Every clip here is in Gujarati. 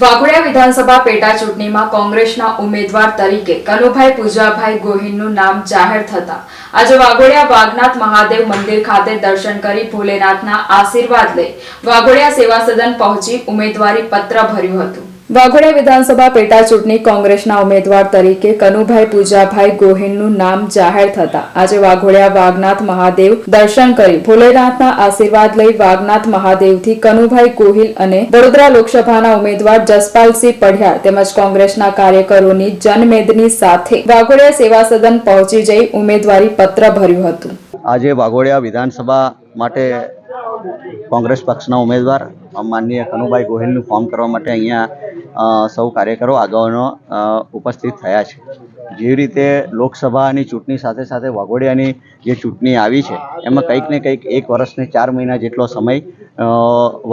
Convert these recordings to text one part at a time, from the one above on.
વાઘોડિયા વિધાનસભા પેટા ચૂંટણીમાં કોંગ્રેસના ઉમેદવાર તરીકે કનુભાઈ પૂજાભાઈ ગોહિલનું નામ જાહેર થતા આજે વાઘોડિયા વાઘનાથ મહાદેવ મંદિર ખાતે દર્શન કરી ભોલેનાથના આશીર્વાદ લઈ વાઘોડિયા સેવા સદન પહોંચી ઉમેદવારી પત્ર ભર્યું હતું। વાઘોડિયા વિધાનસભા પેટા ચૂંટણી કોંગ્રેસના ઉમેદવાર તરીકે કનુભાઈ પૂજાભાઈ ગોહિલનું નામ જાહેર થતા આજે વાઘોડિયા વાઘનાથ મહાદેવ દર્શન કરી ભોલેનાથના આશીર્વાદ લઈ વાઘનાથ મહાદેવથી કનુભાઈ ગોહિલ અને વડોદરા લોકસભાના ઉમેદવાર જસપાલસિંહ પઢિયાર તેમજ કોંગ્રેસના કાર્યકરોની જનમેદની સાથે વાઘોડિયા સેવા સદન પહોંચી જઈ ઉમેદવારી પત્ર ભર્યું હતું। આજે વાઘોડિયા વિધાનસભા માટે કોંગ્રેસ પક્ષના ઉમેદવાર માનનીય કનુભાઈ ગોહિલનું ફોર્મ કરવા માટે અહીંયા સૌ કાર્યકરો આગેવાનો ઉપસ્થિત થયા છે। જે રીતે લોકસભાની ચૂંટણી સાથે સાથે વાઘોડિયાની જે ચૂંટણી આવી છે એમાં કંઈક ને કંઈક 1 વર્ષને 4 મહિના જેટલો સમય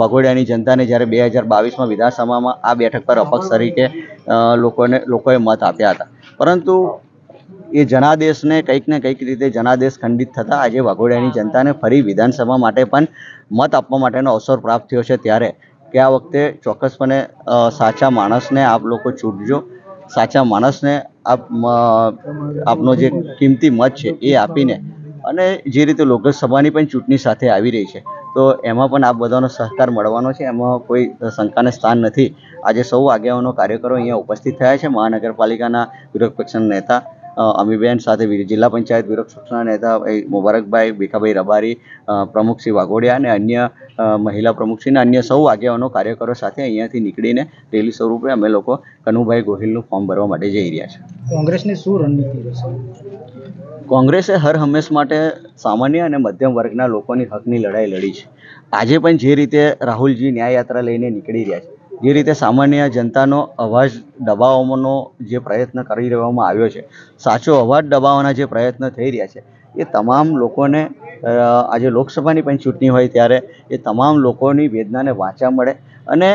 વાઘોડિયાની જનતાને જ્યારે 2022માં વિધાનસભામાં આ બેઠક પર અપક્ષ તરીકે લોકોએ મત આપ્યા હતા, પરંતુ એ જનાદેશને કંઈક ને કંઈક રીતે જનાદેશ ખંડિત થતાં આજે વાઘોડિયાની જનતાને ફરી વિધાનસભા માટે પણ મત આપવા માટેનો અવસર પ્રાપ્ત થયો છે। ત્યારે કે આ વખતે ચોક્કસપણે સાચા માણસને આપ લોકો ચૂંટજો, સાચા માણસને આપનો જે કિંમતી મત છે એ આપીને, અને જે રીતે લોકસભાની પણ ચૂંટણી સાથે આવી રહી છે તો એમાં પણ આપ બધાનો સહકાર મળવાનો છે, એમાં કોઈ શંકાને સ્થાન નથી। આજે સૌ આગેવાનો કાર્યકરો અહીંયા ઉપસ્થિત થયા છે। મહાનગરપાલિકાના વિરોધ પક્ષના નેતા અમીબેન સાથે જિલ્લા પંચાયત વિરોધ પક્ષના નેતા મુબારકભાઈ, ભીખાભાઈ રબારી, પ્રમુખ શ્રી વાઘોડિયા અને અન્ય મહિલા પ્રમુખ શ્રી અને અન્ય સૌ આગેવાનો કાર્યકરો સાથે અહીંયાથી નીકળીને રેલી સ્વરૂપે અમે લોકો કનુભાઈ ગોહિલનું ફોર્મ ભરવા માટે જઈ રહ્યા છીએ। કોંગ્રેસની શું રણનીતિ રહેશે? કોંગ્રેસે હર હંમેશ માટે સામાન્ય અને મધ્યમ વર્ગના લોકોની હકની લડાઈ લડી છે। આજે પણ જે રીતે રાહુલજી ન્યાય યાત્રા લઈને નીકળી રહ્યા છે, જે રીતે સામાન્ય જનતાનો અવાજ દબાવવાનો જે પ્રયત્ન કરી રહેવામાં આવ્યો છે, સાચો અવાજ દબાવવાના જે પ્રયત્ન થઈ રહ્યા છે, એ તમામ લોકોને આજે લોકસભાની પણ ચૂંટણી હોય ત્યારે એ તમામ લોકોની વેદનાને વાંચા મળે અને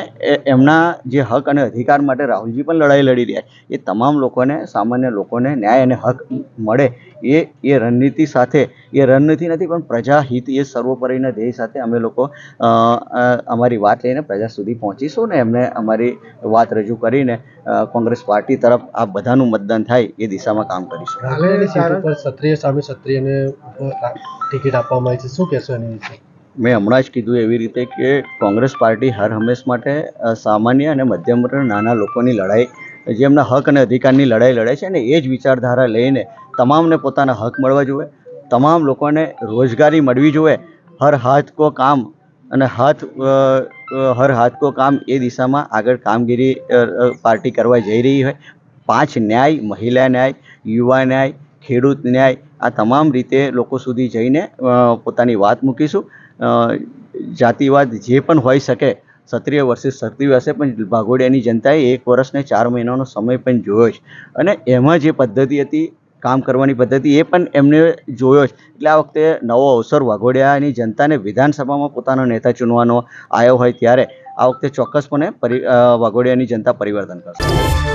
એમના જે હક અને અધિકાર માટે રાહુલજી પણ લડાઈ લડી રહ્યા છે, એ તમામ લોકોને, સામાન્ય લોકોને ન્યાય અને હક મળે એ રણનીતિ સાથે, એ રણનીતિ નથી પણ પ્રજાહિત એ સર્વોપરીના ધ્યેય સાથે અમે લોકો અમારી વાત લઈને પ્રજા સુધી પહોંચીશું ને એમને અમારી વાત રજૂ કરીને કોંગ્રેસ પાર્ટી તરફ આ બધાનું મતદાન થાય એ દિશામાં કામ કરીશું। ક્ષત્રિય સામે ક્ષત્રિયને ટિકિટ આપવામાં આવી છે, શું કહેશો એની વિશે? મેં હમણાં જ કીધું એવી રીતે કે કોંગ્રેસ પાર્ટી હર હંમેશ માટે સામાન્ય અને મધ્યમ વર્ગના નાના લોકોની લડાઈ, જેમના હક અને અધિકારની લડાઈ લડે છે અને એ જ વિચારધારા લઈને તમામને પોતાના હક મળવા જોઈએ, તમામ લોકોને રોજગારી મળવી જોઈએ। હર હાથ કો કામ અને હર હાથ કો કામ એ દિશામાં આગળ કામગીરી પાર્ટી કરવા જઈ રહી હોય। 5 ન્યાય, મહિલા ન્યાય, યુવા ન્યાય, ખેડૂત ન્યાય, આ તમામ રીતે લોકો સુધી જઈને પોતાની વાત મૂકીશું। જાતિવાદ જે પણ હોઈ શકે, ક્ષત્રિય વર્સિસ ક્ષત્રિય હશે, પણ વાઘોડિયાની જનતાએ 1 વર્ષને 4 મહિનાનો સમય પણ જોયો છે અને એમાં જે પદ્ધતિ હતી કામ કરવાની પદ્ધતિ એ પણ એમને જોયો છે। એટલે આ વખતે નવો અવસર વાઘોડિયાની જનતાને વિધાનસભામાં પોતાનો નેતા ચૂનવાનો આવ્યો હોય ત્યારે આ વખતે ચોક્કસપણે વાઘોડિયાની જનતા પરિવર્તન કરશે।